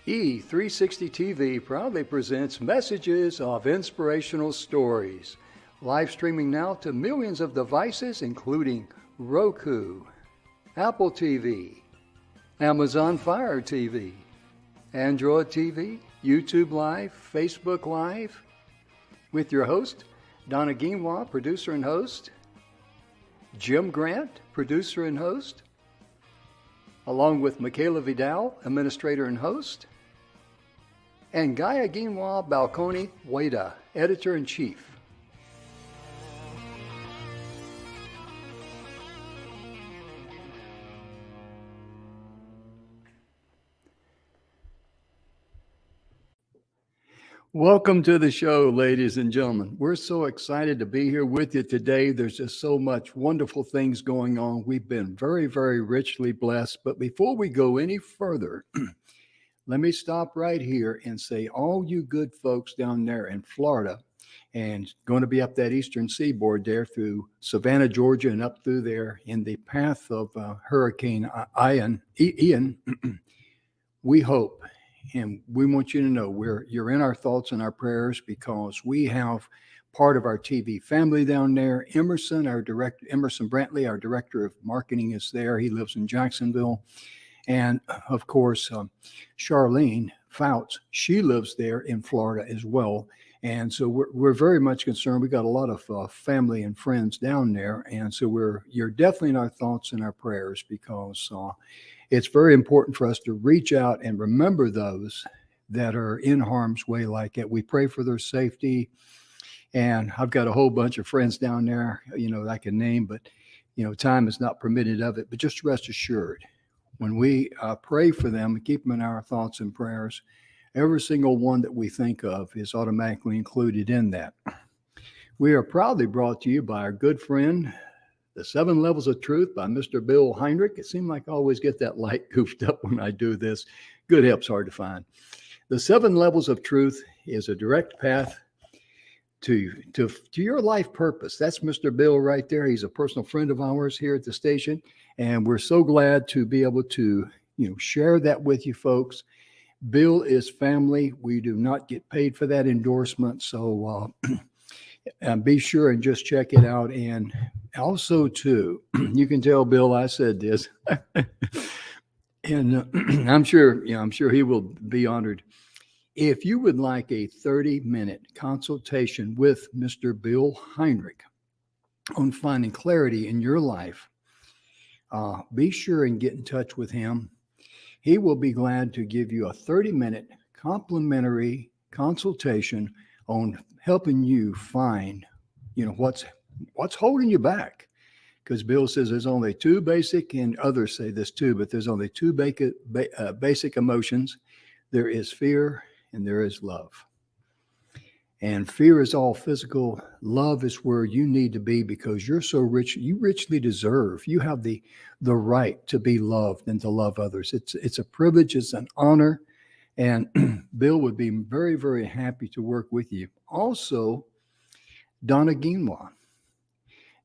E360 TV proudly presents messages of inspirational stories. Live streaming now to millions of devices, including Roku, Apple TV, Amazon Fire TV, Android TV, YouTube Live, Facebook Live, with your host, Donna Guinois, producer and host, Jim Grant, producer and host, along with Michaela Vidal, administrator and host, and Gaia Guinois Balconi Wada, editor-in-chief. Welcome to the show, ladies and gentlemen. We're so excited to be here with you today. There's just so much wonderful things going on. We've been very, very richly blessed. But before we go any further, let me stop right here and say, all you good folks down there in Florida and going to be up that eastern seaboard there through Savannah, Georgia, and up through there in the path of Hurricane Ian, we hope, and we want you to know you're in our thoughts and our prayers, because we have part of our TV family down there. Emerson Brantley, our director of marketing, is there. He lives in Jacksonville. And of course, Charlene Fouts, she lives there in Florida as well. And so we're very much concerned. We got a lot of family and friends down there. And so you're definitely in our thoughts and our prayers, because it's very important for us to reach out and remember those that are in harm's way like that. We pray for their safety. And I've got a whole bunch of friends down there, that I can name, but, time is not permitted of it. But just rest assured, when we pray for them and keep them in our thoughts and prayers, every single one that we think of is automatically included in that. We are proudly brought to you by our good friend, The 7 Levels of Truth by Mr. Bill Heinrich. It seems like I always get that light goofed up when I do this. Good help's hard to find. The 7 Levels of Truth is a direct path to your life purpose. That's Mr. Bill right there. He's a personal friend of ours here at the station, and we're so glad to be able to share that with you folks. Bill is family. We do not get paid for that endorsement, so be sure and just check it out. And also too, you can tell Bill I said this, and I'm sure he will be honored. If you would like a 30-minute consultation with Mr. Bill Heinrich on finding clarity in your life, be sure and get in touch with him. He will be glad to give you a 30-minute complimentary consultation on helping you find, what's holding you back. Because Bill says there's only two basic, and others say this too, but there's only two basic emotions. There is fear and there is love. And fear is all physical. Love is where you need to be, because you're so rich. You richly deserve. You have the right to be loved and to love others. It's a privilege. It's an honor. And Bill would be very, very happy to work with you. Also, Donna Guinois.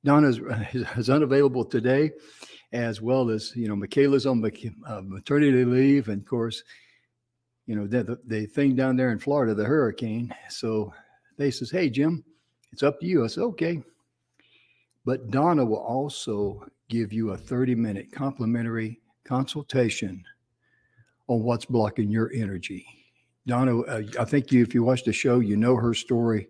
Donna is unavailable today, as well as, Michaela's on maternity leave. And of course, the thing down there in Florida, the hurricane. So they says, hey, Jim, it's up to you. I said, okay. But Donna will also give you a 30-minute complimentary consultation on what's blocking your energy. Donna, I think if you watched the show, her story.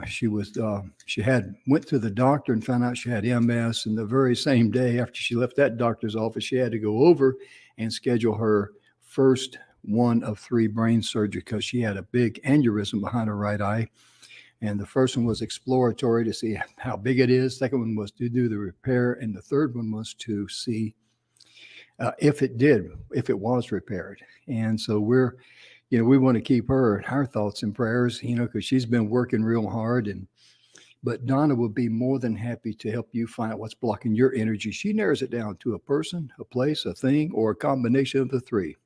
She went to the doctor and found out she had MS. And the very same day after she left that doctor's office, she had to go over and schedule her first one of 3 brain surgery, because she had a big aneurysm behind her right eye. And the first one was exploratory to see how big it is. Second one was to do the repair. And the third one was to see if it was repaired. And so we want to keep her in our thoughts and prayers, because she's been working real hard. But Donna will be more than happy to help you find out what's blocking your energy. She narrows it down to a person, a place, a thing, or a combination of the 3.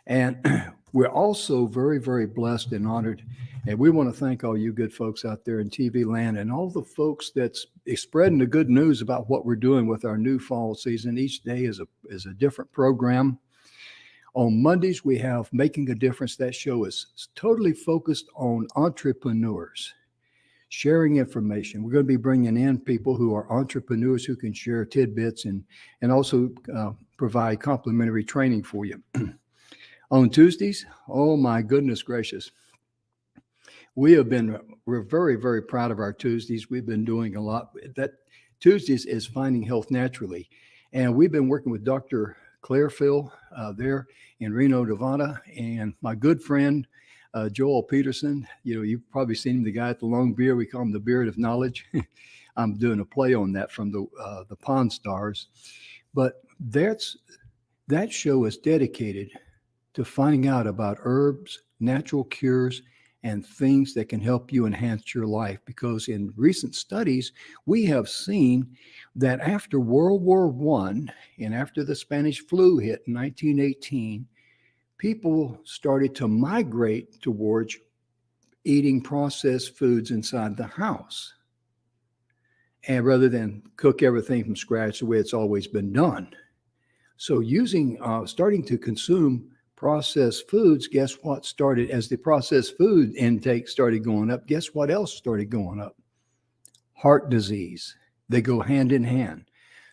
And we're also very, very blessed and honored. And we want to thank all you good folks out there in TV land, and all the folks that's spreading the good news about what we're doing with our new fall season. Each day is a different program. On Mondays, we have Making a Difference. That show is totally focused on entrepreneurs, sharing information. We're going to be bringing in people who are entrepreneurs who can share tidbits and also provide complimentary training for you. On Tuesdays, oh my goodness gracious, we're very, very proud of our Tuesdays. We've been doing a lot. That Tuesdays is Finding Health Naturally. And we've been working with Dr. Claire Phil there in Reno, Nevada, and my good friend, Joel Peterson. You've probably seen him, the guy at the long beard. We call him the Beard of Knowledge. I'm doing a play on that from the Pawn Stars. But that show is dedicated to finding out about herbs, natural cures, and things that can help you enhance your life. Because in recent studies, we have seen that after World War I and after the Spanish flu hit in 1918, people started to migrate towards eating processed foods inside the house, and rather than cook everything from scratch the way it's always been done. So starting to consume processed foods, guess what started as the processed food intake started going up? Guess what else started going up? Heart disease. They go hand in hand.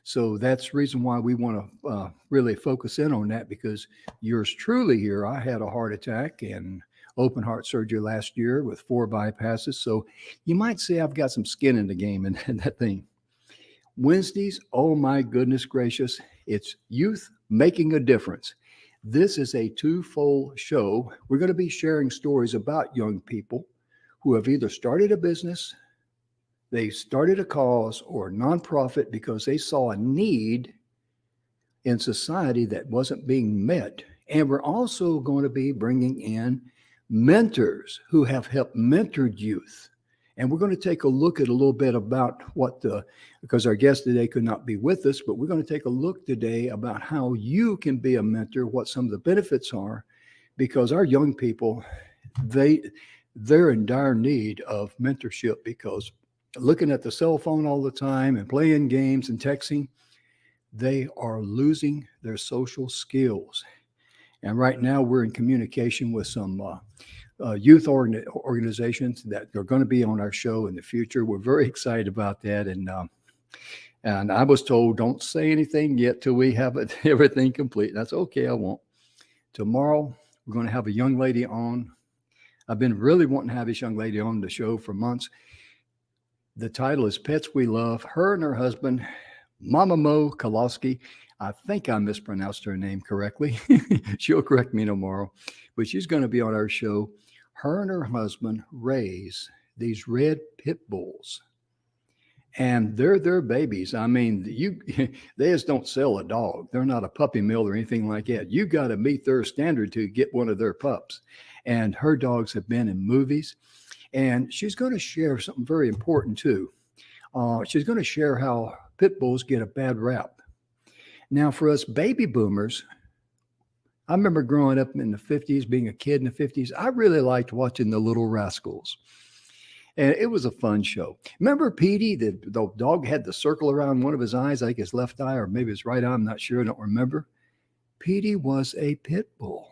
So that's the reason why we want to really focus in on that, because yours truly here, I had a heart attack and open heart surgery last year with 4 bypasses. So you might say I've got some skin in the game in that thing. Wednesdays, oh my goodness gracious, it's Youth Making a Difference. This is a twofold show. We're going to be sharing stories about young people who have either started a business, they started a cause or a nonprofit because they saw a need in society that wasn't being met. And we're also going to be bringing in mentors who have helped mentored youth. And we're going to take a look at a little bit about because our guest today could not be with us, but we're going to take a look today about how you can be a mentor, what some of the benefits are, because our young people, they're in dire need of mentorship, because looking at the cell phone all the time and playing games and texting, they are losing their social skills. And right now we're in communication with some youth organizations that are going to be on our show in the future. We're very excited about that. And I was told, don't say anything yet till we have everything complete. That's okay, I won't. Tomorrow, we're going to have a young lady on. I've been really wanting to have this young lady on the show for months. The title is Pets We Love. Her and her husband, Mama Mo Kolosky. I think I mispronounced her name correctly. She'll correct me tomorrow. But she's going to be on our show. Her and her husband raise these red pit bulls. And they're their babies. I mean, they just don't sell a dog. They're not a puppy mill or anything like that. You got to meet their standard to get one of their pups. And her dogs have been in movies. And she's going to share something very important too. She's going to share how pit bulls get a bad rap. Now, for us baby boomers, I remember growing up in the 50s, being a kid in the 50s. I really liked watching The Little Rascals. And it was a fun show. Remember Petey, the dog had the circle around one of his eyes, like his left eye or maybe his right eye. I'm not sure. I don't remember. Petey was a pit bull.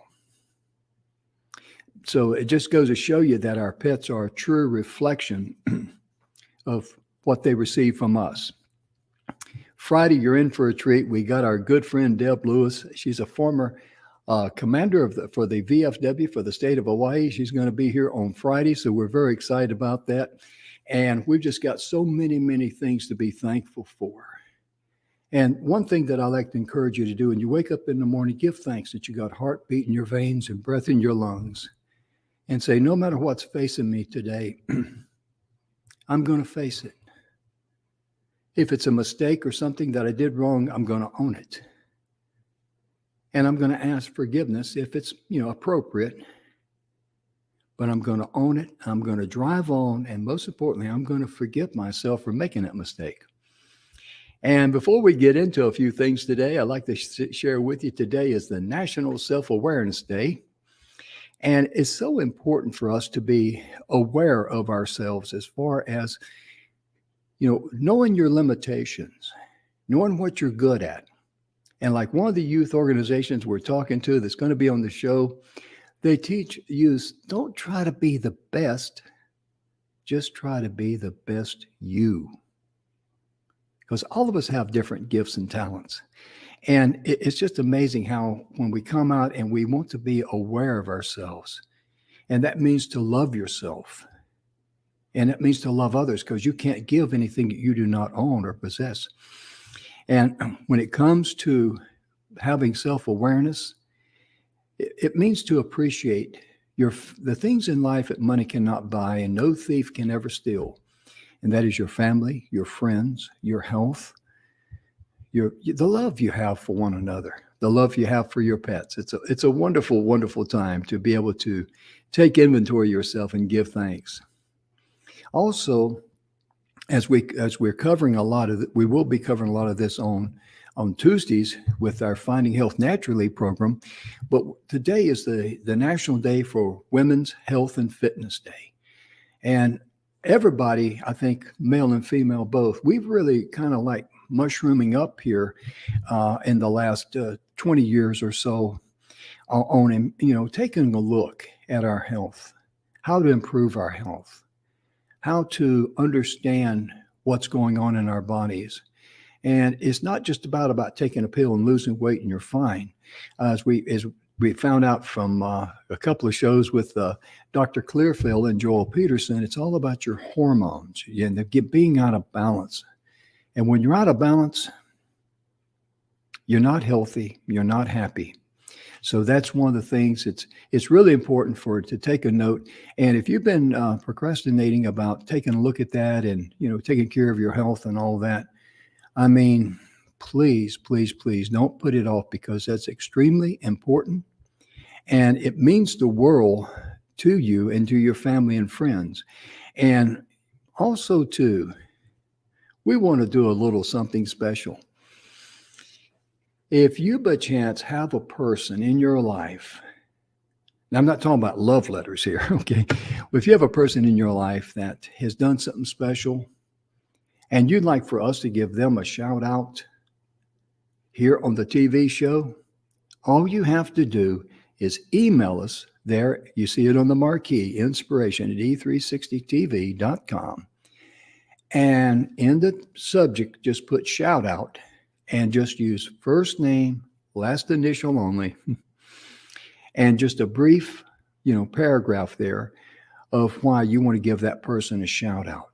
So it just goes to show you that our pets are a true reflection of what they receive from us. Friday, you're in for a treat. We got our good friend Deb Lewis. She's a former commander for the VFW for the state of Hawaii. She's going to be here on Friday, so we're very excited about that. And we've just got so many, many things to be thankful for. And one thing that I like to encourage you to do when you wake up in the morning, give thanks that you got heartbeat in your veins and breath in your lungs. And say, no matter what's facing me today, I'm going to face it. If it's a mistake or something that I did wrong, I'm going to own it. And I'm going to ask forgiveness if it's, appropriate. But I'm going to own it. I'm going to drive on. And most importantly, I'm going to forgive myself for making that mistake. And before we get into a few things today, I'd like to share with you today is the National Self-Awareness Day. And it's so important for us to be aware of ourselves as far as, knowing your limitations, knowing what you're good at, And like one of the youth organizations we're talking to that's going to be on the show, they teach youth, don't try to be the best, just try to be the best you. Because all of us have different gifts and talents. And it's just amazing how when we come out and we want to be aware of ourselves, and that means to love yourself. And it means to love others, because you can't give anything that you do not own or possess. And when it comes to having self-awareness, it means to appreciate the things in life that money cannot buy and no thief can ever steal. And that is your family, your friends, your health, the love you have for one another, the love you have for your pets. It's a wonderful, wonderful time to be able to take inventory of yourself and give thanks. Also, as we're covering a lot of we will be covering a lot of this on Tuesdays with our Finding Health Naturally program. But today is the National Day for Women's Health and Fitness Day. And everybody, I think, male and female both, we've really kind of like mushrooming up here in the last 20 years or so on, taking a look at our health, how to improve our health, how to understand what's going on in our bodies. And it's not just about taking a pill and losing weight and you're fine. As we found out from a couple of shows with Dr. Clearfield and Joel Peterson, it's all about your hormones and being out of balance. And when you're out of balance, you're not healthy, you're not happy. So that's one of the things it's really important to take a note. And if you've been procrastinating about taking a look at that and, taking care of your health and all that, I mean, please, please, please don't put it off, because that's extremely important. And it means the world to you and to your family and friends. And also, too, we want to do a little something special. If you by chance have a person in your life, now I'm not talking about love letters here, okay? If you have a person in your life that has done something special and you'd like for us to give them a shout out here on the TV show, all you have to do is email us there. You see it on the marquee, inspiration@e360tv.com. And in the subject, just put shout out and just use first name, last initial only, and just a brief, paragraph there of why you want to give that person a shout out.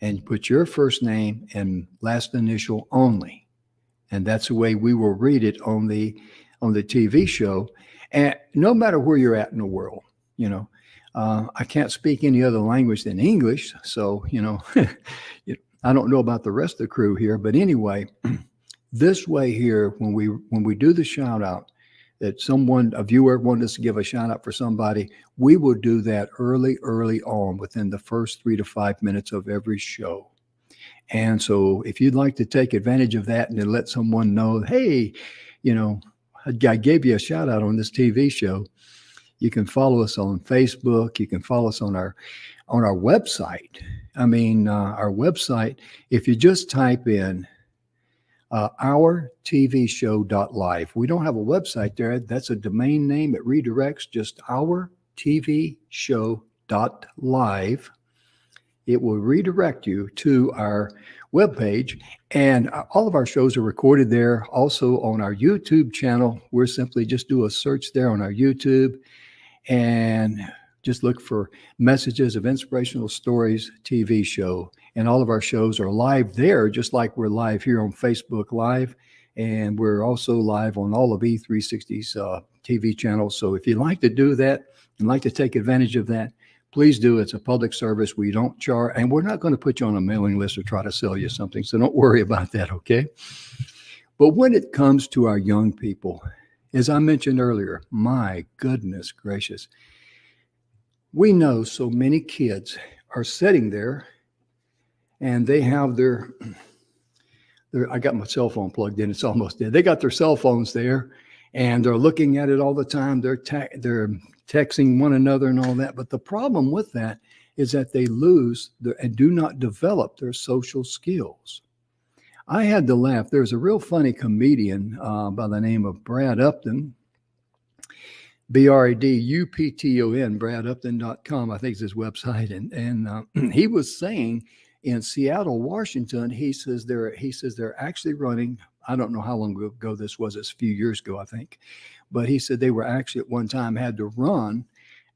And put your first name and last initial only. And that's the way we will read it on the TV show. And no matter where you're at in the world, I can't speak any other language than English. So, I don't know about the rest of the crew here, but anyway, this way here, when we do the shout out, that a viewer wanted us to give a shout out for somebody, we will do that early on within the first 3 to 5 minutes of every show. And so if you'd like to take advantage of that and then let someone know, hey, I gave you a shout out on this TV show, you can follow us on Facebook. You can follow us on our website. Our website, if you just type in ourtvshow.live. We don't have a website there. That's a domain name. It redirects just ourtvshow.live. It will redirect you to our webpage, and all of our shows are recorded there. Also on our YouTube channel, we're simply just do a search there on our YouTube and just look for Messages of Inspirational Stories TV show. And all of our shows are live there, just like we're live here on Facebook Live. And we're also live on all of E360's TV channels. So if you'd like to do that and like to take advantage of that, please do. It's a public service. We don't charge, and we're not going to put you on a mailing list or try to sell you something. So don't worry about that, okay? But when it comes to our young people, as I mentioned earlier, my goodness gracious, we know so many kids are sitting there and they have their I got my cell phone plugged in. It's almost dead. They got their cell phones there and they're looking at it all the time. They're texting one another and all that. But the problem with that is that they lose and do not develop their social skills. I had to laugh. There's a real funny comedian by the name of Brad Upton, BRADUPTON, BradUpton.com, I think is his website. And he was saying in Seattle, Washington, he says they're actually running, I don't know how long ago this was, it's a few years ago, I think. But he said they were actually at one time had to run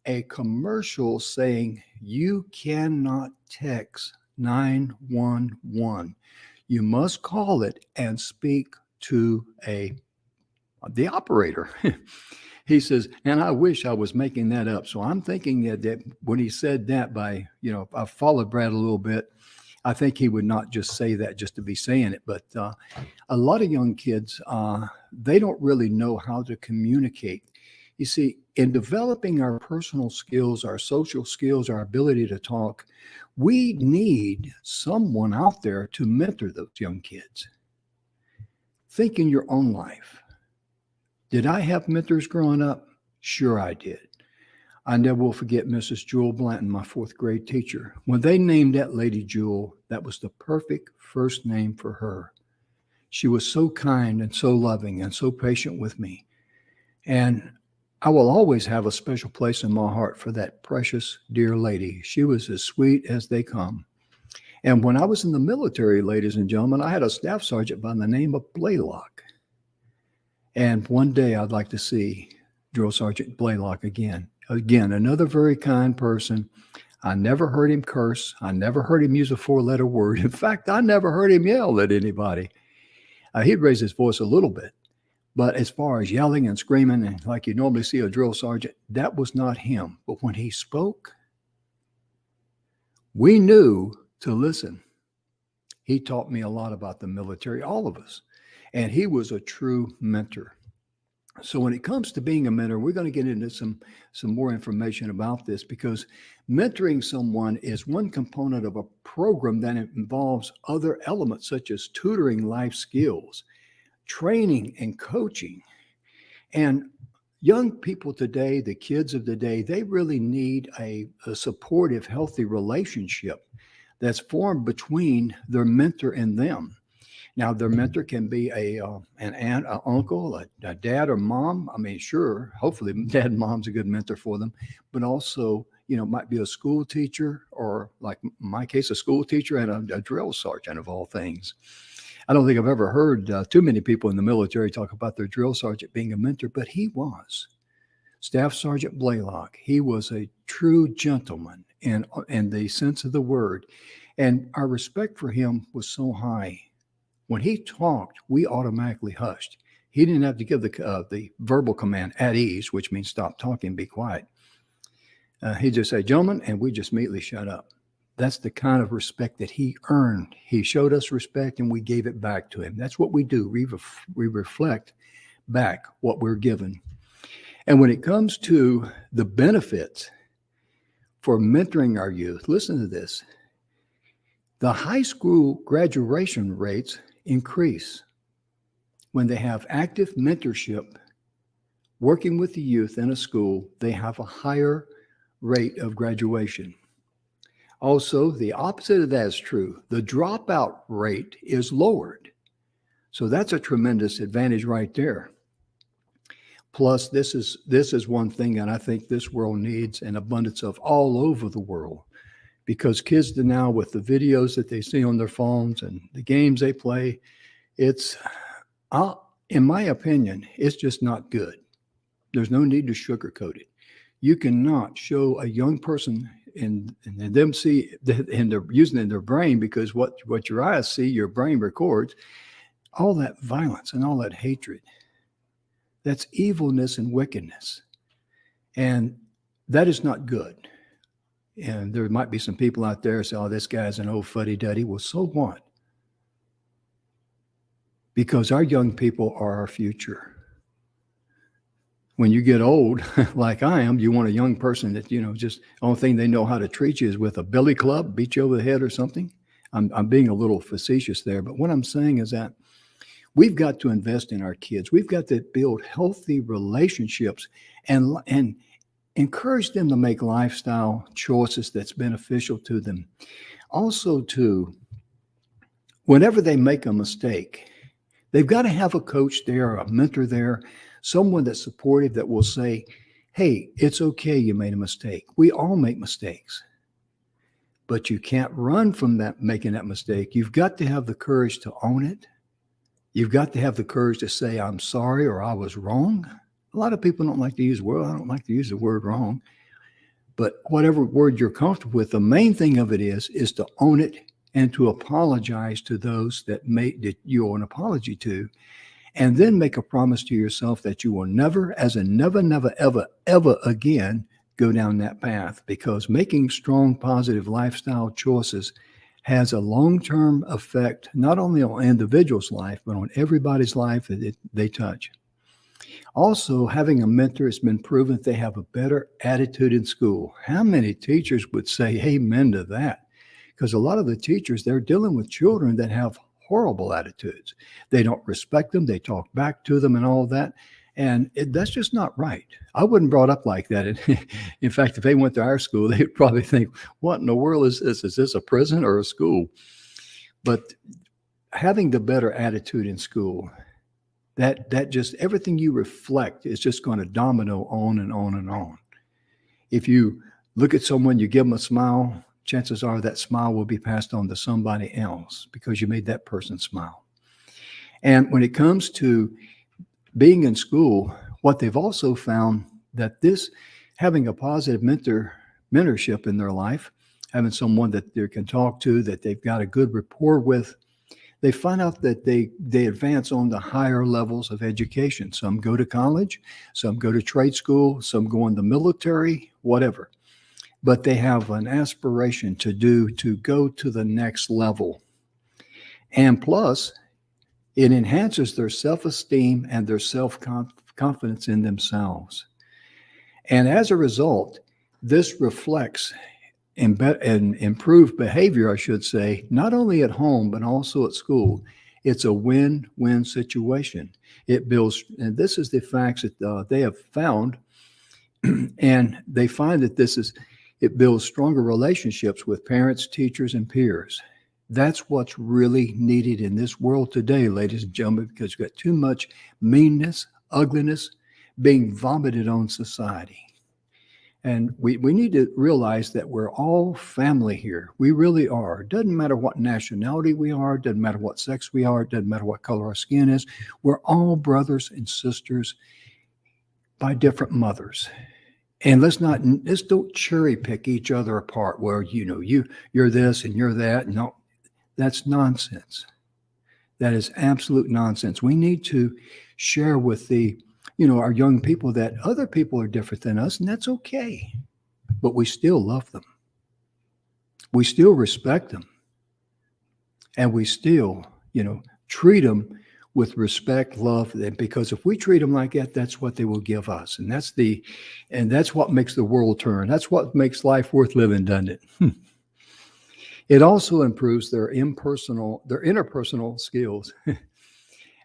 a commercial saying, you cannot text 911. You must call it and speak to the operator. He says, and I wish I was making that up. So I'm thinking that when he said that I followed Brad a little bit. I think he would not just say that just to be saying it, but a lot of young kids, they don't really know how to communicate. You see, in developing our personal skills, our social skills, our ability to talk, we need someone out there to mentor those young kids. Think in your own life. Did I have mentors growing up? Sure, I did. I never will forget Mrs. Jewel Blanton, my fourth grade teacher. When they named that lady Jewel, that was the perfect first name for her. She was so kind and so loving and so patient with me. And I will always have a special place in my heart for that precious, dear lady. She was as sweet as they come. And when I was in the military, ladies and gentlemen, I had a staff sergeant by the name of Blaylock. And one day I'd like to see Drill Sergeant Blaylock again. Again, another very kind person. I never heard him curse. I never heard him use a four-letter word. In fact, I never heard him yell at anybody. He'd raise his voice a little bit. But as far as yelling and screaming, and like you normally see a drill sergeant, that was not him. But when he spoke, we knew to listen. He taught me a lot about the military, all of us. And he was a true mentor. So when it comes to being a mentor, we're going to get into some more information about this, because mentoring someone is one component of a program that involves other elements such as tutoring life skills, training and coaching. And young people today, the kids of today, they really need a supportive, healthy relationship that's formed between their mentor and them. Now, their mentor can be an aunt, an uncle, a dad or mom. I mean, sure, hopefully dad and mom's a good mentor for them, but also, might be a school teacher, or like in my case, a school teacher and a drill sergeant of all things. I don't think I've ever heard too many people in the military talk about their drill sergeant being a mentor, but he was. Staff Sergeant Blaylock, he was a true gentleman in the sense of the word. And our respect for him was so high. When he talked, we automatically hushed. He didn't have to give the verbal command at ease, which means stop talking, be quiet. He'd just say, gentlemen, and we just immediately shut up. That's the kind of respect that he earned. He showed us respect and we gave it back to him. That's what we do. We reflect back what we're given. And when it comes to the benefits for mentoring our youth, listen to this. The high school graduation rates increase when they have active mentorship. Working with the youth in a school, they have a higher rate of graduation. Also, the opposite of that is true. The dropout rate is lowered. So that's a tremendous advantage right there. Plus, this is one thing that I think this world needs an abundance of all over the world, because kids now, with the videos that they see on their phones and the games they play, it's, in my opinion, it's just not good. There's no need to sugarcoat it. You cannot show a young person and them see, and they're using it in their brain, because what your eyes see, your brain records, all that violence and all that hatred. That's evilness and wickedness. And that is not good. And there might be some people out there say, oh, this guy's an old fuddy-duddy. Well, so what? Because our young people are our future. When you get old, like I am, you want a young person that, just the only thing they know how to treat you is with a billy club, beat you over the head or something. I'm being a little facetious there, but what I'm saying is that we've got to invest in our kids. We've got to build healthy relationships and encourage them to make lifestyle choices that's beneficial to them. Also, too, whenever they make a mistake, they've got to have a coach there, a mentor there, someone that's supportive that will say, hey, it's okay, you made a mistake. We all make mistakes. But you can't run from that making that mistake. You've got to have the courage to own it. You've got to have the courage to say, I'm sorry, or I was wrong. A lot of people don't like to use, well, I don't like to use the word wrong. But whatever word you're comfortable with, the main thing of it is to own it and to apologize to those that you owe an apology to. And then make a promise to yourself that you will never, as in never, never, ever, ever again, go down that path, because making strong, positive lifestyle choices has a long-term effect, not only on individuals' life, but on everybody's life that they touch. Also, having a mentor, has been proven that they have a better attitude in school. How many teachers would say amen to that? Because a lot of the teachers, they're dealing with children that have horrible attitudes. They don't respect them. They talk back to them and all that. And that's just not right. I wasn't brought up like that. In fact, if they went to our school, they'd probably think, what in the world is this? Is this a prison or a school? But having the better attitude in school, that just everything you reflect is just going to domino on and on and on. If you look at someone, you give them a smile, chances are that smile will be passed on to somebody else because you made that person smile. And when it comes to being in school, what they've also found that this having a positive mentorship in their life, having someone that they can talk to, that they've got a good rapport with, they find out that they advance on the higher levels of education. Some go to college, some go to trade school, some go in the military, whatever. But they have an aspiration to go to the next level. And plus, it enhances their self-esteem and their self-confidence in themselves. And as a result, this reflects in improved behavior, I should say, not only at home, but also at school. It's a win-win situation. It builds, and this is the facts that they have found, and they find that it builds stronger relationships with parents, teachers, and peers. That's what's really needed in this world today, ladies and gentlemen, because we've got too much meanness, ugliness being vomited on society. And we need to realize that we're all family here. We really are. It doesn't matter what nationality we are. It doesn't matter what sex we are. It doesn't matter what color our skin is. We're all brothers and sisters by different mothers. And let's don't cherry pick each other apart where, you're this and you're that. No, that's nonsense. That is absolute nonsense. We need to share with our young people that other people are different than us, and that's okay. But we still love them. We still respect them. And we still, treat them with respect, love, because if we treat them like that, that's what they will give us. And that's what makes the world turn. That's what makes life worth living, doesn't it? It also improves their interpersonal skills.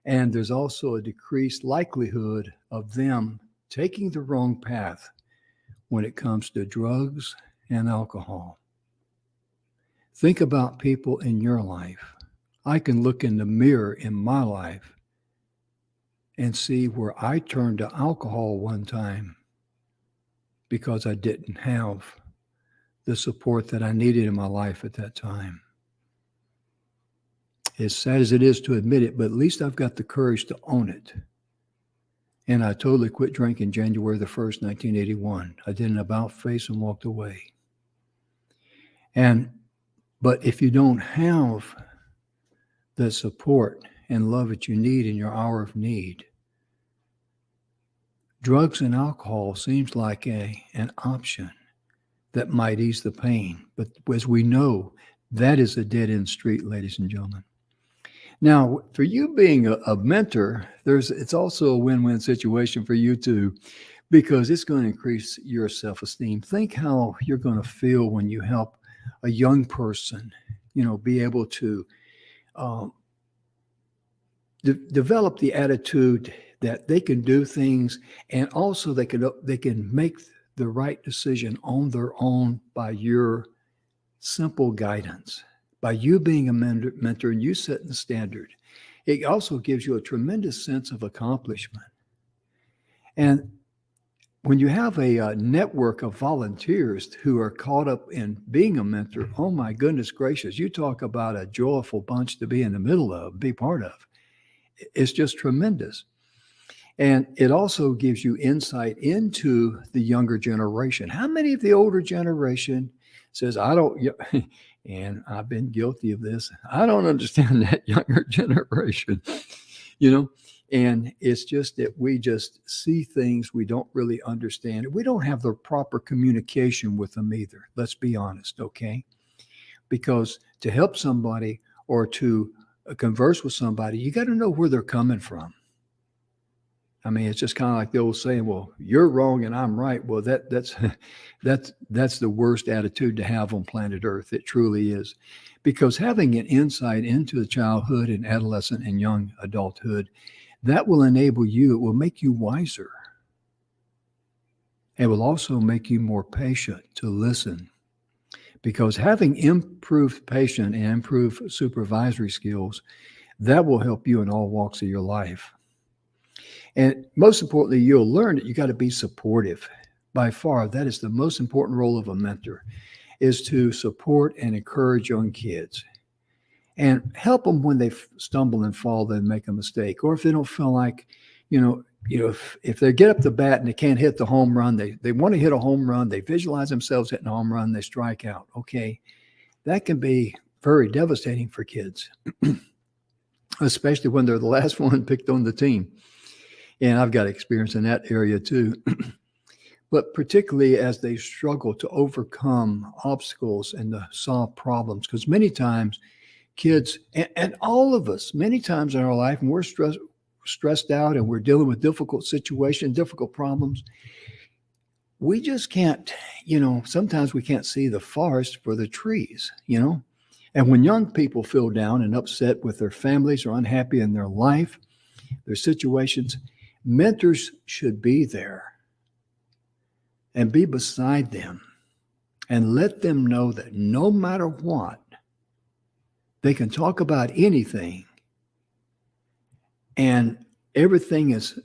And there's also a decreased likelihood of them taking the wrong path when it comes to drugs and alcohol. Think about people in your life. I can look in the mirror in my life and see where I turned to alcohol one time because I didn't have the support that I needed in my life at that time. As sad as it is to admit it, but at least I've got the courage to own it. And I totally quit drinking January the 1st, 1981. I did an about face and walked away. But if you don't have the support and love that you need in your hour of need, drugs and alcohol seems like an option that might ease the pain. But as we know, that is a dead-end street, ladies and gentlemen. Now, for you being a mentor, it's also a win-win situation for you too, because it's going to increase your self-esteem. Think how you're going to feel when you help a young person, be able to develop the attitude that they can do things, and also they can make the right decision on their own by your simple guidance, by you being a mentor and you setting the standard. It also gives you a tremendous sense of accomplishment. And when you have a network of volunteers who are caught up in being a mentor, oh my goodness gracious, you talk about a joyful bunch to be in the middle of, be part of. It's just tremendous. And it also gives you insight into the younger generation. How many of the older generation says, I don't, and I've been guilty of this, I don't understand that younger generation, and it's just that we just see things we don't really understand. We don't have the proper communication with them either. Let's be honest, okay? Because to help somebody or to converse with somebody, you got to know where they're coming from. I mean, it's just kind of like the old saying, well, you're wrong and I'm right. Well, that's the worst attitude to have on planet Earth. It truly is. Because having an insight into the childhood and adolescent and young adulthood, that will enable you, it will make you wiser. It will also make you more patient to listen. Because having improved patient and improved supervisory skills, that will help you in all walks of your life. And most importantly, you'll learn that you got to be supportive. By far, that is the most important role of a mentor, is to support and encourage young kids and help them when they stumble and fall and make a mistake. Or if they don't feel like, if they get up the bat and they can't hit the home run, they want to hit a home run, they visualize themselves hitting a home run, they strike out. Okay, that can be very devastating for kids, especially when they're the last one picked on the team. And I've got experience in that area too. But particularly as they struggle to overcome obstacles and to solve problems, because many times kids, and all of us, many times in our life, and we're stressed out and we're dealing with difficult situations, difficult problems, we just can't, sometimes we can't see the forest for the trees, And when young people feel down and upset with their families or unhappy in their life, their situations, mentors should be there and be beside them and let them know that no matter what, they can talk about anything and everything is,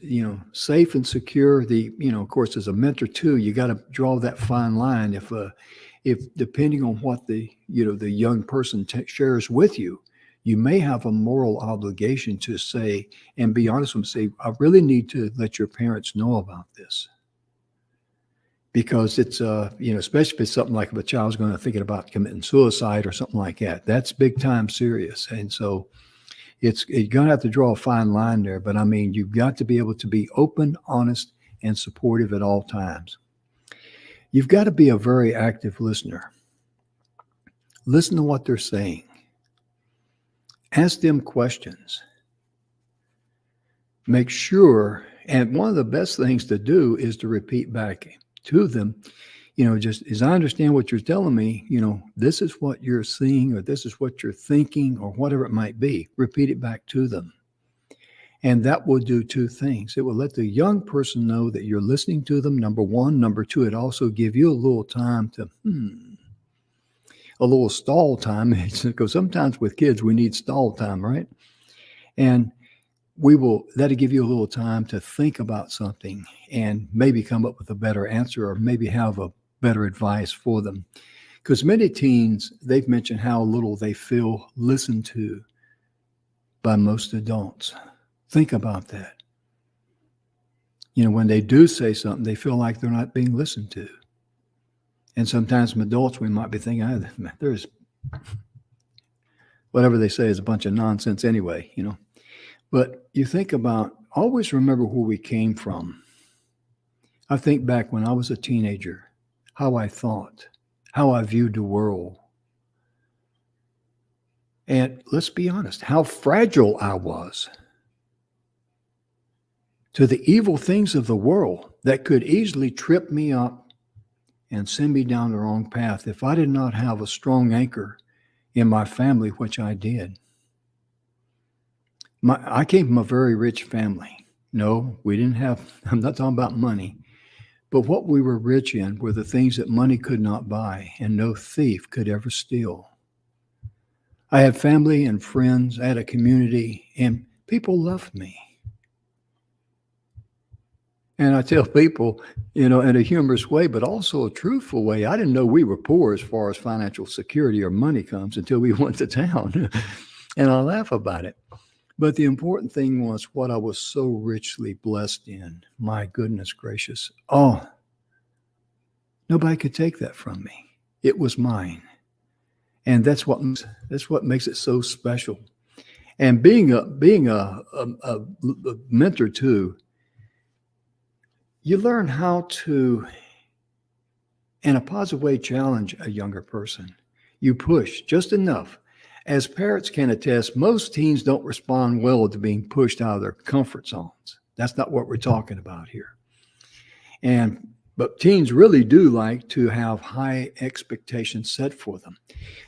safe and secure. Of course, as a mentor too, you got to draw that fine line. If depending on what the young person shares with you, you may have a moral obligation to say and be honest with them, say, I really need to let your parents know about this. Because it's, especially if it's something like if a child's going to thinking about committing suicide or something like that, that's big time serious. And so you're going to have to draw a fine line there. But I mean, you've got to be able to be open, honest, and supportive at all times. You've got to be a very active listener. Listen to what they're saying. Ask them questions. Make sure, and one of the best things to do is to repeat back to them, just as I understand what you're telling me, this is what you're seeing, or this is what you're thinking, or whatever it might be. Repeat it back to them. And that will do two things. It will let the young person know that you're listening to them, number one. Number two, it also give you a little time to, a little stall time, because sometimes with kids, we need stall time, right? And that'll give you a little time to think about something and maybe come up with a better answer or maybe have a better advice for them. Because many teens, they've mentioned how little they feel listened to by most adults. Think about that. When they do say something, they feel like they're not being listened to. And sometimes from adults, we might be thinking, there's whatever they say is a bunch of nonsense anyway, But you think about, always remember where we came from. I think back when I was a teenager, how I thought, how I viewed the world. And let's be honest, how fragile I was to the evil things of the world that could easily trip me up and send me down the wrong path if I did not have a strong anchor in my family, which I did. I came from a very rich family. No, we didn't have, I'm not talking about money, but what we were rich in were the things that money could not buy and no thief could ever steal. I had family and friends, I had a community, and people loved me. And I tell people, in a humorous way, but also a truthful way, I didn't know we were poor as far as financial security or money comes until we went to town. And I laugh about it. But the important thing was what I was so richly blessed in. My goodness gracious. Oh, nobody could take that from me. It was mine. And that's what makes it so special. And being a mentor too, you learn how to, in a positive way, challenge a younger person. You push just enough. As parents can attest, most teens don't respond well to being pushed out of their comfort zones. That's not what we're talking about here. But teens really do like to have high expectations set for them.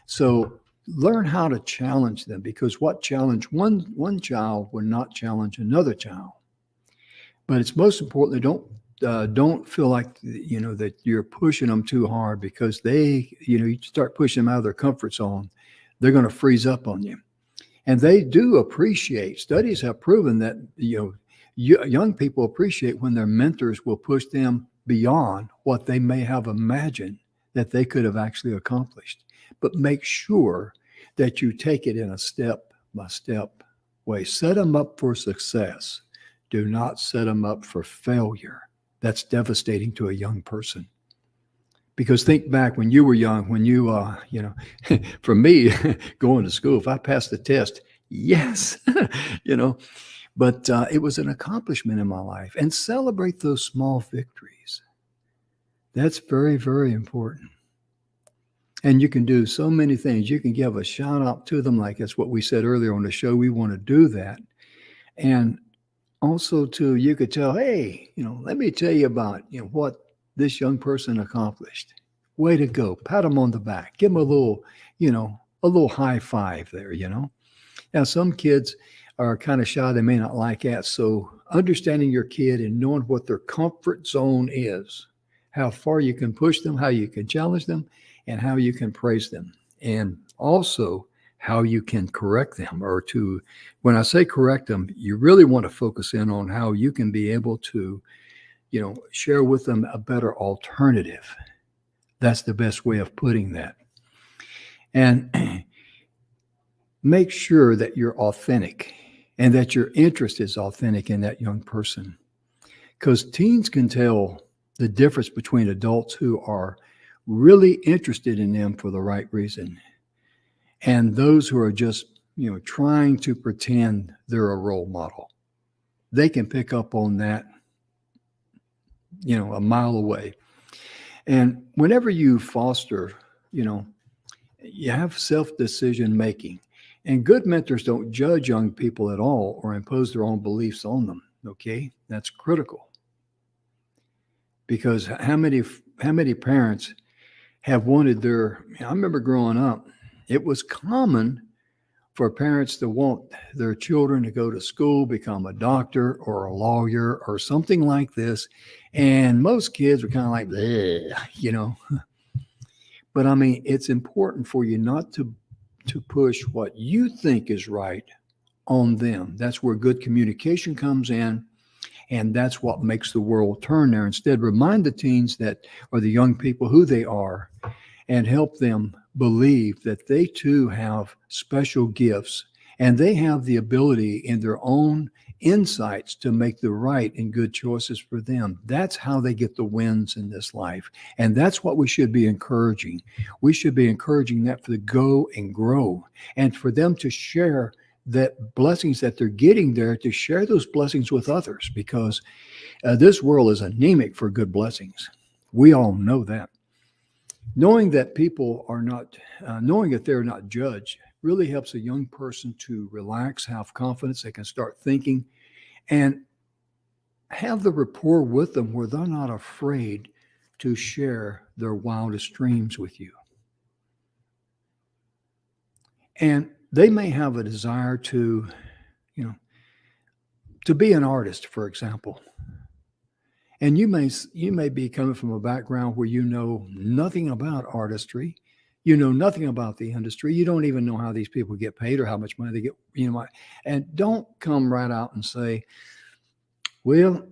So learn how to challenge them, because what challenge one child will not challenge another child. But it's most importantly, don't feel like that you're pushing them too hard, because you start pushing them out of their comfort zone, they're going to freeze up on you. And they do appreciate. Studies have proven that young people appreciate when their mentors will push them beyond what they may have imagined that they could have actually accomplished. But make sure that you take it in a step-by-step way. Set them up for success. Do not set them up for failure. That's devastating to a young person. Because think back when you were young, when for me, going to school, if I passed the test, yes, but it was an accomplishment in my life. And celebrate those small victories. That's very, very important. And you can do so many things. You can give a shout out to them, like that's what we said earlier on the show. We want to do that. And also, too, you could tell, hey, let me tell you about what this young person accomplished. Way to go. Pat them on the back. Give them a little high five there, Now, some kids are kind of shy. They may not like that. So understanding your kid and knowing what their comfort zone is, how far you can push them, how you can challenge them, and how you can praise them. And also how you can correct them, when I say correct them, you really want to focus in on how you can be able to, share with them a better alternative. That's the best way of putting that. And make sure that you're authentic and that your interest is authentic in that young person. Because teens can tell the difference between adults who are really interested in them for the right reason and those who are just, trying to pretend they're a role model. They can pick up on that, a mile away. And whenever you foster, you have self-decision making. And good mentors don't judge young people at all or impose their own beliefs on them. Okay, that's critical. Because how many parents have wanted I remember growing up, it was common for parents to want their children to go to school, become a doctor or a lawyer or something like this. And most kids were kind of like, bleh, But I mean, it's important for you not to push what you think is right on them. That's where good communication comes in. And that's what makes the world turn there. Instead, remind the teens or the young people who they are and help them believe that they too have special gifts and they have the ability in their own insights to make the right and good choices for them. That's how they get the wins in this life. And that's what we should be encouraging. We should be encouraging that for the go and grow and for them to share that blessings that they're getting there, to share those blessings with others, because this world is anemic for good blessings. We all know that. Knowing that people are not, knowing that they're not judged really helps a young person to relax, have confidence. They can start thinking and have the rapport with them where they're not afraid to share their wildest dreams with you. And they may have a desire to be an artist, for example. And you may be coming from a background where you know nothing about artistry. You know nothing about the industry. You don't even know how these people get paid or how much money they get. And don't come right out and say, well,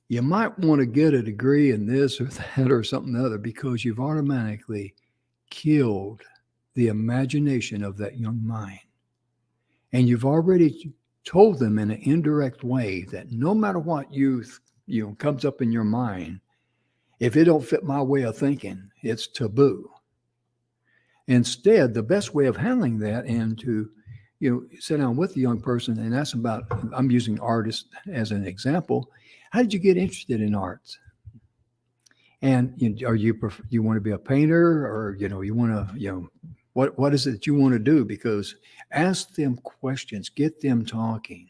you might want to get a degree in this or that or something other, because you've automatically killed the imagination of that young mind. And you've already told them in an indirect way that no matter what comes up in your mind, if it don't fit my way of thinking, it's taboo. Instead, the best way of handling that and to sit down with the young person and ask about, I'm using artists as an example. How did you get interested in arts? And you want to be a painter, or you want to what is it that you want to do? Because ask them questions, get them talking,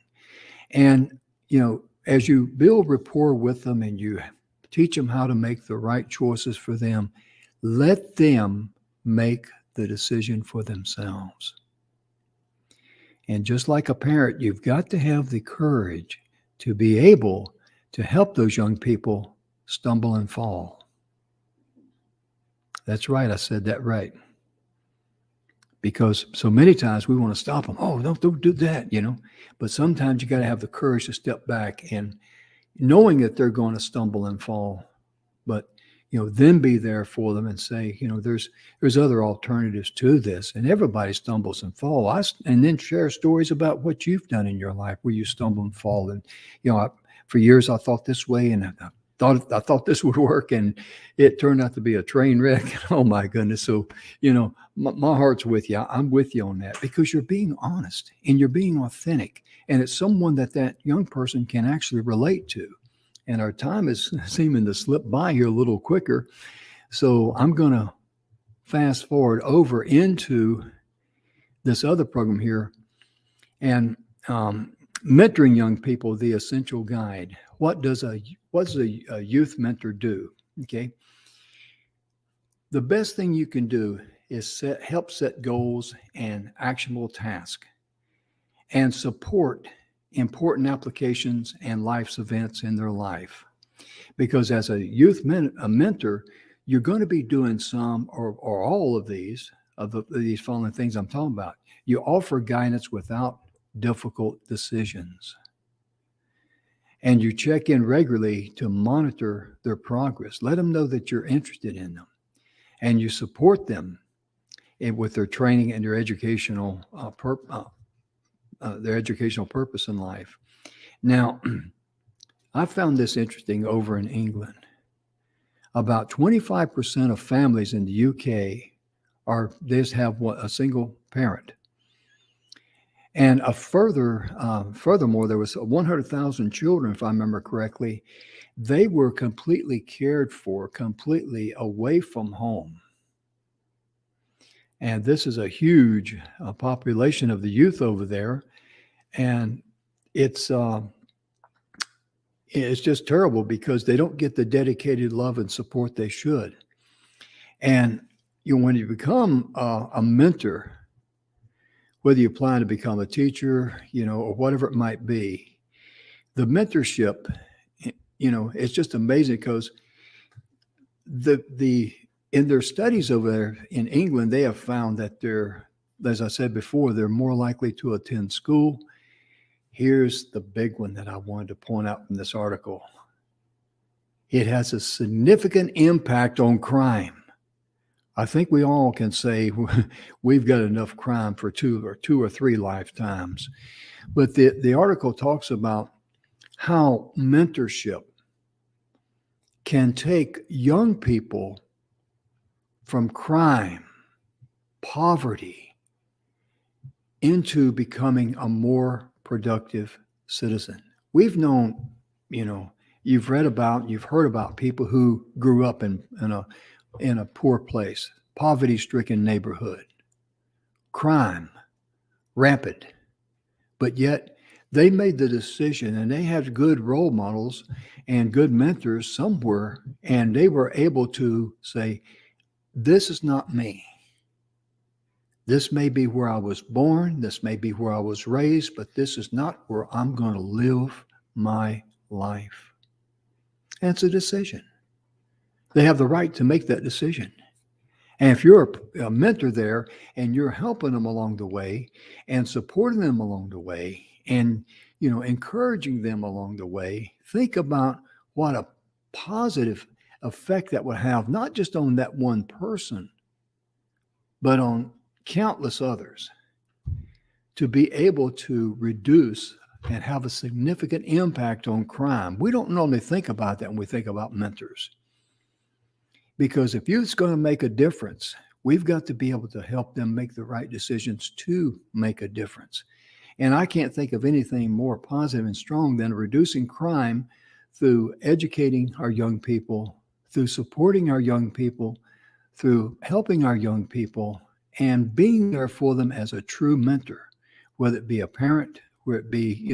and as you build rapport with them and you teach them how to make the right choices for them, let them make the decision for themselves. And just like a parent, you've got to have the courage to be able to help those young people stumble and fall. That's right. I said that right. Because so many times we want to stop them. Oh, don't do that, But sometimes you got to have the courage to step back and knowing that they're going to stumble and fall, but then be there for them and say, there's other alternatives to this, and everybody stumbles and falls. And then share stories about what you've done in your life where you stumble and fall. And for years I thought this way, and I thought this would work, and it turned out to be a train wreck. Oh my goodness! So my heart's with you. I'm with you on that, because you're being honest and you're being authentic, and it's someone that young person can actually relate to. And our time is seeming to slip by here a little quicker. So I'm going to fast forward over into this other program here, and mentoring young people, the essential guide. What does a youth mentor do? Okay. The best thing you can do is help set goals and actionable tasks, and support important applications and life's events in their life. Because as a youth mentor, you're going to be doing some or all of these following things I'm talking about. You offer guidance without difficult decisions. And you check in regularly to monitor their progress. Let them know that you're interested in them. And you support them with their training and their educational purpose in life. Now, I found this interesting over in England. About 25% of families in the UK just have a single parent. And furthermore, there was 100,000 children, if I remember correctly. They were completely cared for, completely away from home. And this is a huge population of the youth over there. And it's just terrible, because they don't get the dedicated love and support they should. And when you become a mentor, whether you plan to become a teacher, or whatever it might be, the mentorship, it's just amazing, because in their studies over there in England, they have found that as I said before, they're more likely to attend school. Here's the big one that I wanted to point out from this article. It has a significant impact on crime. I think we all can say we've got enough crime for two or three lifetimes. But the article talks about how mentorship can take young people from crime, poverty, into becoming a more productive citizen. We've known, you've heard about people who grew up in a poor place, poverty-stricken neighborhood, crime, rampant, but yet they made the decision, and they had good role models and good mentors somewhere, and they were able to say, this is not me. This may be where I was born, this may be where I was raised, but this is not where I'm going to live my life. And it's a decision. They have the right to make that decision. And if you're a mentor there and you're helping them along the way and supporting them along the way and, encouraging them along the way, think about what a positive effect that would have, not just on that one person, but on countless others, to be able to reduce and have a significant impact on crime. We don't normally think about that when we think about mentors. Because if youth's going to make a difference, we've got to be able to help them make the right decisions to make a difference. And I can't think of anything more positive and strong than reducing crime through educating our young people, through supporting our young people, through helping our young people, and being there for them as a true mentor, whether it be a parent, whether it be,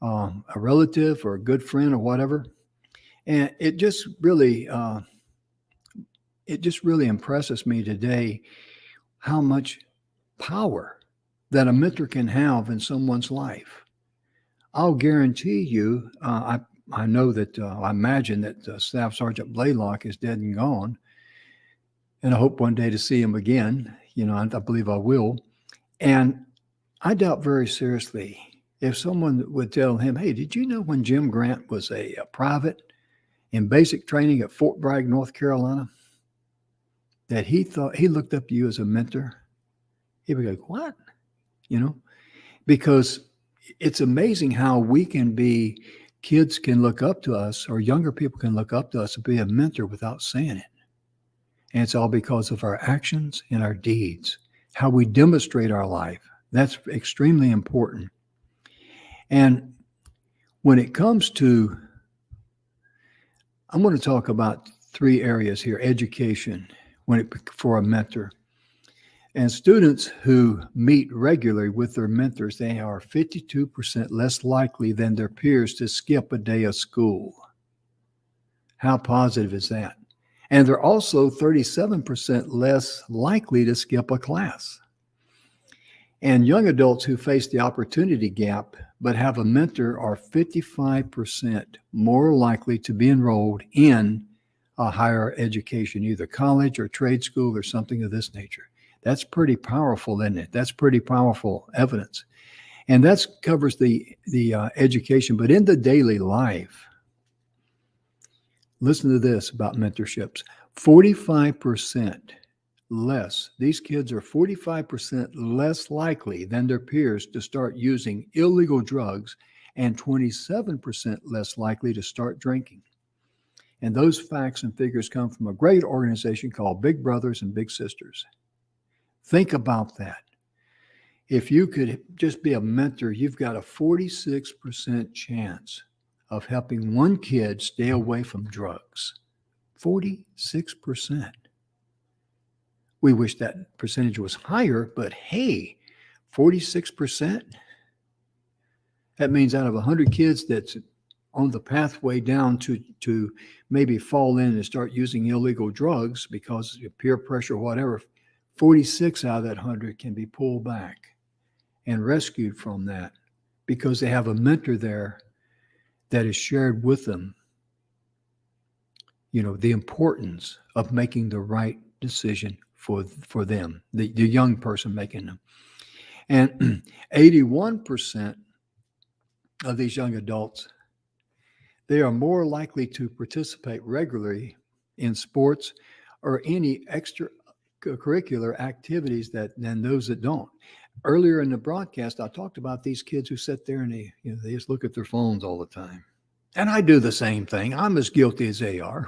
a relative or a good friend or whatever. And it just really impresses me today how much power that a mentor can have in someone's life. I'll guarantee you, I know that, I imagine that Staff Sergeant Blaylock is dead and gone, and I hope one day to see him again. I believe I will. And I doubt very seriously if someone would tell him, hey, did you know when Jim Grant was a private in basic training at Fort Bragg, North Carolina, that he looked up to you as a mentor? He'd be like, what? Because it's amazing how kids can look up to us, or younger people can look up to us and be a mentor without saying it. And it's all because of our actions and our deeds, how we demonstrate our life. That's extremely important. And when it comes to, I'm going to talk about 3 areas here: education, for a mentor. And students who meet regularly with their mentors, they are 52% less likely than their peers to skip a day of school. How positive is that? And they're also 37% less likely to skip a class. And young adults who face the opportunity gap but have a mentor are 55% more likely to be enrolled in a higher education, either college or trade school or something of this nature. That's pretty powerful, isn't it? That's pretty powerful evidence. And that covers the education. But in the daily life, listen to this about mentorships. 45% less. These kids are 45% less likely than their peers to start using illegal drugs, and 27% less likely to start drinking. And those facts and figures come from a great organization called Big Brothers and Big Sisters. Think about that. If you could just be a mentor, you've got a 46% chance of helping one kid stay away from drugs. 46%. We wish that percentage was higher, but hey, 46%? That means out of 100 kids that's on the pathway down to maybe fall in and start using illegal drugs because of peer pressure or whatever, 46 out of that 100 can be pulled back and rescued from that because they have a mentor there that is shared with them, the importance of making the right decision for them, the young person making them. And 81% of these young adults, they are more likely to participate regularly in sports or any extracurricular activities than those that don't. Earlier in the broadcast, I talked about these kids who sit there and they just look at their phones all the time. And I do the same thing. I'm as guilty as they are.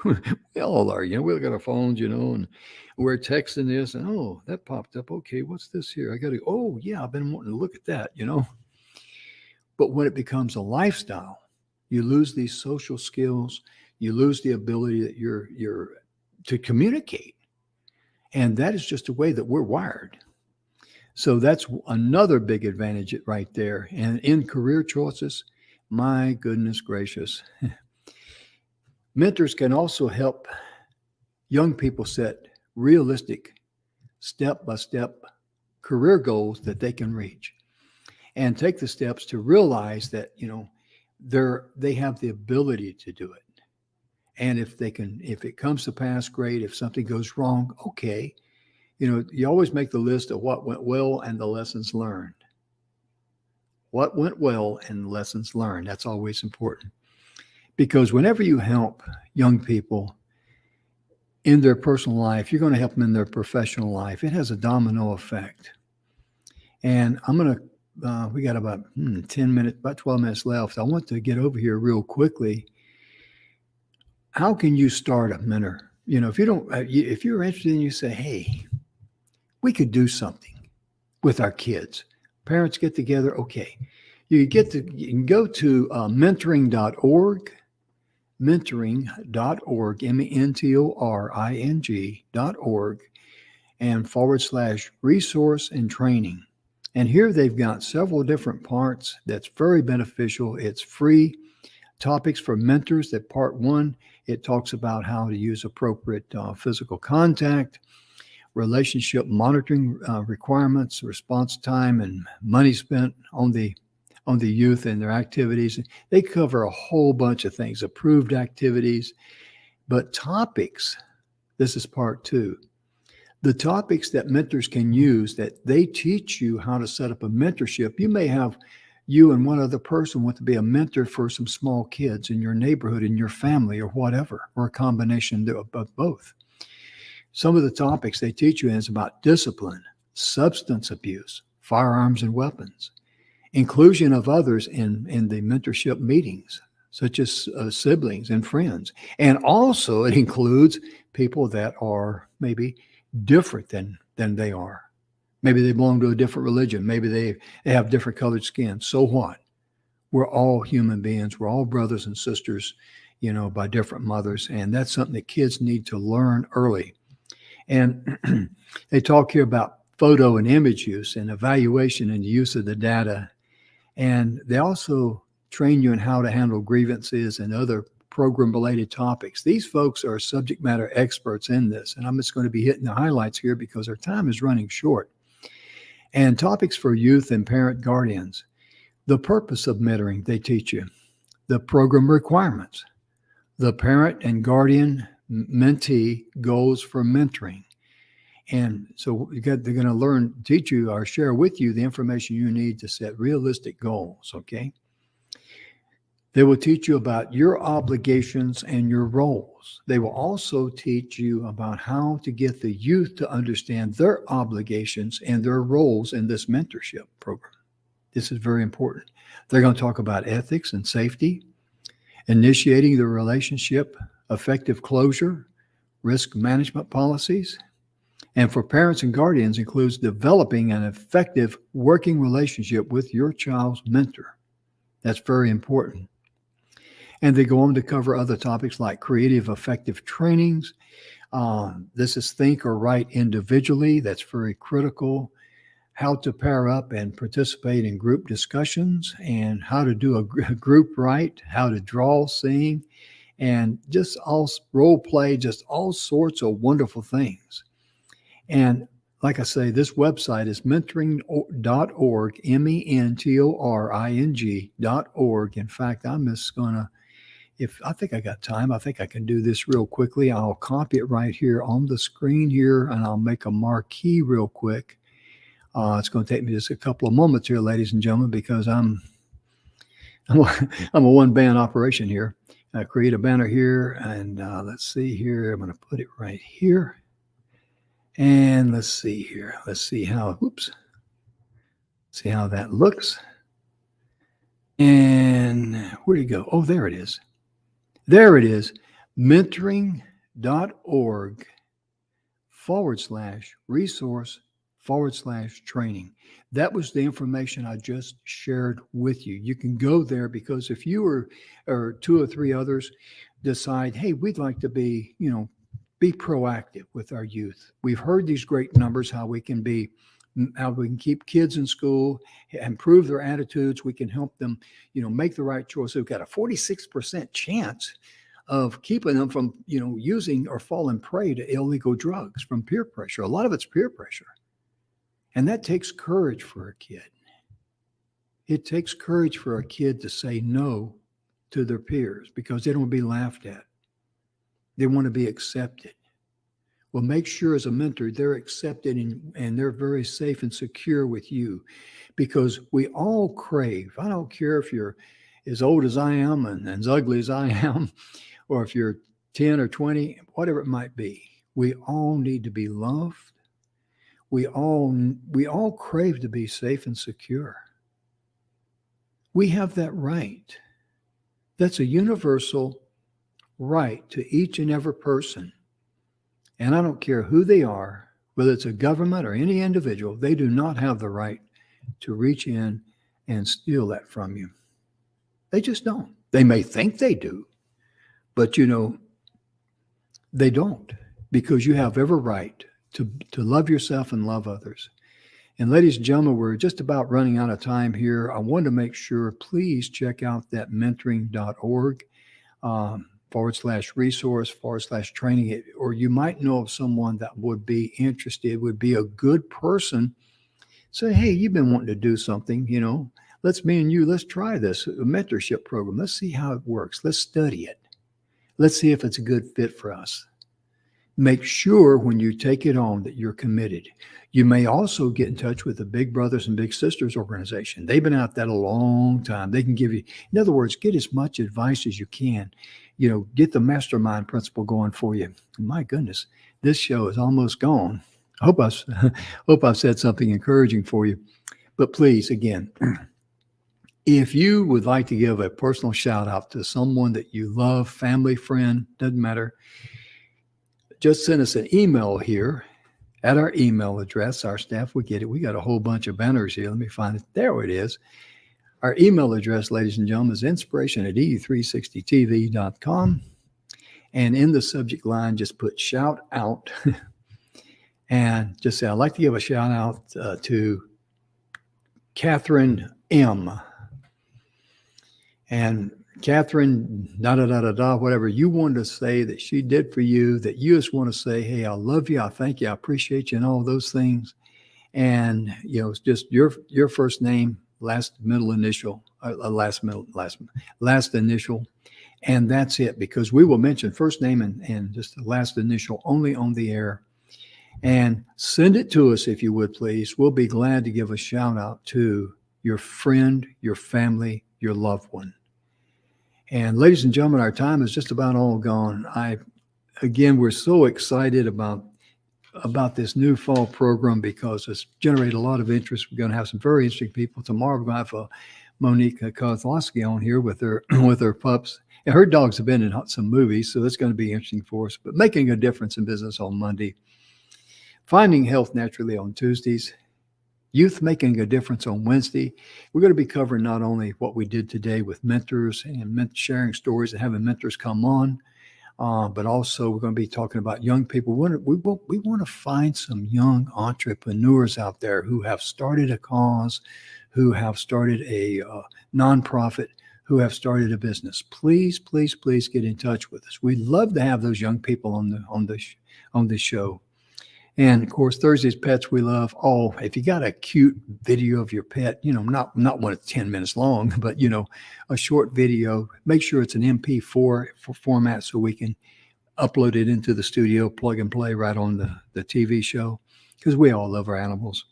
We all are. We look at our phones, and we're texting this, and oh, that popped up. Okay, what's this here? I got to. Oh, yeah, I've been wanting to look at that. But when it becomes a lifestyle, you lose these social skills. You lose the ability that you're to communicate, and that is just the way that we're wired. So that's another big advantage right there. And in career choices, my goodness gracious. Mentors can also help young people set realistic step-by-step career goals that they can reach and take the steps to realize that, they have the ability to do it. And if it comes to pass, great. If something goes wrong, okay. You always make the list of what went well and the lessons learned. What went well and the lessons learned. That's always important. Because whenever you help young people in their personal life, you're going to help them in their professional life. It has a domino effect. And we got about 10 minutes, about 12 minutes left. I want to get over here real quickly. How can you start a mentor? If you're interested and you say, hey, we could do something with our kids. Parents get together. Okay. You can go to mentoring.org, mentoring.org, mentoring.org, and /resource and training. And here they've got several different parts that's very beneficial. It's free topics for mentors. That part 1, it talks about how to use appropriate physical contact, relationship monitoring requirements, response time, and money spent on the youth and their activities. They cover a whole bunch of things, approved activities, but topics. This is part 2. The topics that mentors can use, that they teach you how to set up a mentorship. You and one other person want to be a mentor for some small kids in your neighborhood, in your family, or whatever, or a combination of both. Some of the topics they teach you is about discipline, substance abuse, firearms and weapons, inclusion of others in the mentorship meetings, such as siblings and friends. And also it includes people that are maybe different than they are. Maybe they belong to a different religion. Maybe they have different colored skin. So what? We're all human beings. We're all brothers and sisters, by different mothers. And that's something that kids need to learn early. And they talk here about photo and image use and evaluation and use of the data. And they also train you in how to handle grievances and other program-related topics. These folks are subject matter experts in this, and I'm just going to be hitting the highlights here because our time is running short. And topics for youth and parent guardians. The purpose of mentoring, they teach you. The program requirements. The parent and guardian mentee goals for mentoring. And so they're going to teach you or share with you the information you need to set realistic goals, okay? They will teach you about your obligations and your roles. They will also teach you about how to get the youth to understand their obligations and their roles in this mentorship program. This is very important. They're going to talk about ethics and safety, initiating the relationship, effective closure, risk management policies. And for parents and guardians includes developing an effective working relationship with your child's mentor. That's very important. And they go on to cover other topics like creative, effective trainings. This is think or write individually. That's very critical. How to pair up and participate in group discussions, and how to do a group write, how to draw, sing, and just all role play, just all sorts of wonderful things. And like I say, this website is mentoring.org, mentoring.org. In fact, I'm just going to, if I think I got time, I think I can do this real quickly. I'll copy it right here on the screen here, and I'll make a marquee real quick. It's going to take me just a couple of moments here, ladies and gentlemen, because I'm a one-band operation here. Create a banner here, and let's see here. I'm going to put it right here. And let's see here. Let's see how, see how that looks. And where'd it go? Oh, there it is. There it is. Mentoring.org /resource/training. That was the information I just shared with you. You can go there because if you or two or three others decide, hey, we'd like to be proactive with our youth. We've heard these great numbers, how we can keep kids in school, improve their attitudes. We can help them, make the right choice. We've got a 46% chance of keeping them from, using or falling prey to illegal drugs from peer pressure. A lot of it's peer pressure. And that takes courage for a kid. It takes courage for a kid to say no to their peers because they don't want to be laughed at. They want to be accepted. Well, make sure as a mentor, they're accepted and they're very safe and secure with you, because we all crave. I don't care if you're as old as I am and as ugly as I am, or if you're 10 or 20, whatever it might be. We all need to be loved. We all crave to be safe and secure. We have that right. That's a universal right to each and every person. And I don't care who they are, whether it's a government or any individual, they do not have the right to reach in and steal that from you. They just don't. They may think they do, but they don't, because you have every right to love yourself and love others. And ladies and gentlemen, we're just about running out of time here. I wanted to make sure, please check out that mentoring.org /resource/training, or you might know of someone that would be interested, would be a good person. Say, hey, you've been wanting to do something, let's try this, a mentorship program. Let's see how it works. Let's study it. Let's see if it's a good fit for us. Make sure when you take it on that you're committed. You may also get in touch with the Big Brothers and Big Sisters organization. They've been out that a long time. They can give you, in other words, get as much advice as you can. Get the mastermind principle going for you. My goodness, this show is almost gone. I hope I've said something encouraging for you. But please, again, if you would like to give a personal shout out to someone that you love, family, friend, doesn't matter, just send us an email here at our email address. Our staff will get it. We got a whole bunch of banners here. Let me find it. There it is. Our email address, ladies and gentlemen, is inspiration@e360tv.com. And in the subject line, just put shout out and just say, I'd like to give a shout out to Catherine M. And Catherine, whatever you wanted to say that she did for you, that you just want to say, hey, I love you, I thank you, I appreciate you, and all those things. And, it's just your first name, last initial, and that's it, because we will mention first name and just the last initial only on the air. And send it to us if you would, please. We'll be glad to give a shout out to your friend, your family, your loved one. And ladies and gentlemen, our time is just about all gone. We're so excited about this new fall program because it's generated a lot of interest. We're going to have some very interesting people. Tomorrow we're going to have Monique Kozlowski on here with her pups. And her dogs have been in some movies, so that's going to be interesting for us. But making a difference in business on Monday. Finding health naturally on Tuesdays. Youth making a difference on Wednesday. We're going to be covering not only what we did today with mentors and sharing stories and having mentors come on, but also we're going to be talking about young people. We want to find some young entrepreneurs out there who have started a cause, who have started a nonprofit, who have started a business. Please, please, please get in touch with us. We'd love to have those young people on this show. And of course, Thursday's Pets We Love. Oh, if you got a cute video of your pet, not one that's 10 minutes long, but a short video, make sure it's an MP4 format so we can upload it into the studio, plug and play right on the TV show, because we all love our animals.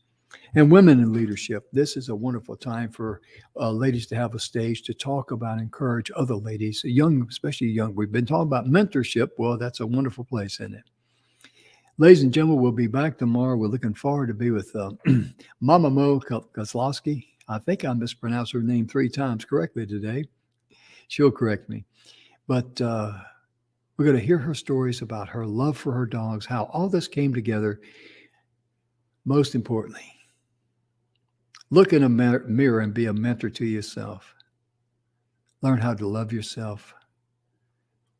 And women in leadership. This is a wonderful time for ladies to have a stage to talk about, encourage other ladies, especially young. We've been talking about mentorship. Well, that's a wonderful place, isn't it? Ladies and gentlemen, we'll be back tomorrow. We're looking forward to be with Mama Mo Kozlowski. I think I mispronounced her name 3 times correctly today. She'll correct me. But we're going to hear her stories about her love for her dogs, how all this came together. Most importantly, look in a mirror and be a mentor to yourself. Learn how to love yourself.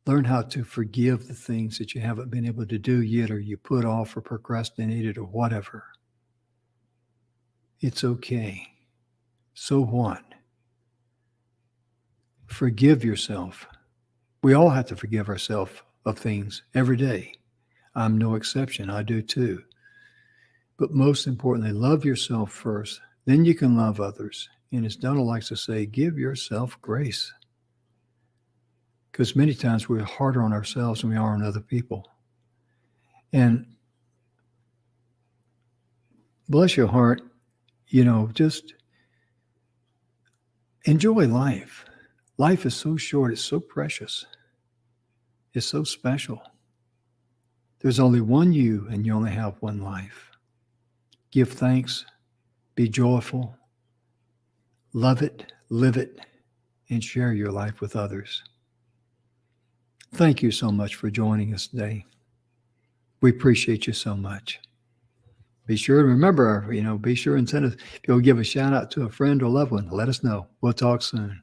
Learn how to forgive the things that you haven't been able to do yet, or you put off or procrastinated or whatever. It's okay. So what? Forgive yourself. We all have to forgive ourselves of things every day. I'm no exception. I do too. But most importantly, love yourself first. Then you can love others. And as Donald likes to say, give yourself grace. because many times we're harder on ourselves than we are on other people. And bless your heart, just enjoy life. Life is so short. It's so precious. It's so special. There's only one you, and you only have one life. Give thanks. Be joyful. Love it. Live it. And share your life with others. Thank you so much for joining us today. We appreciate you so much. Be sure to remember, be sure and send us, if you'll give a shout out to a friend or loved one, let us know. We'll talk soon.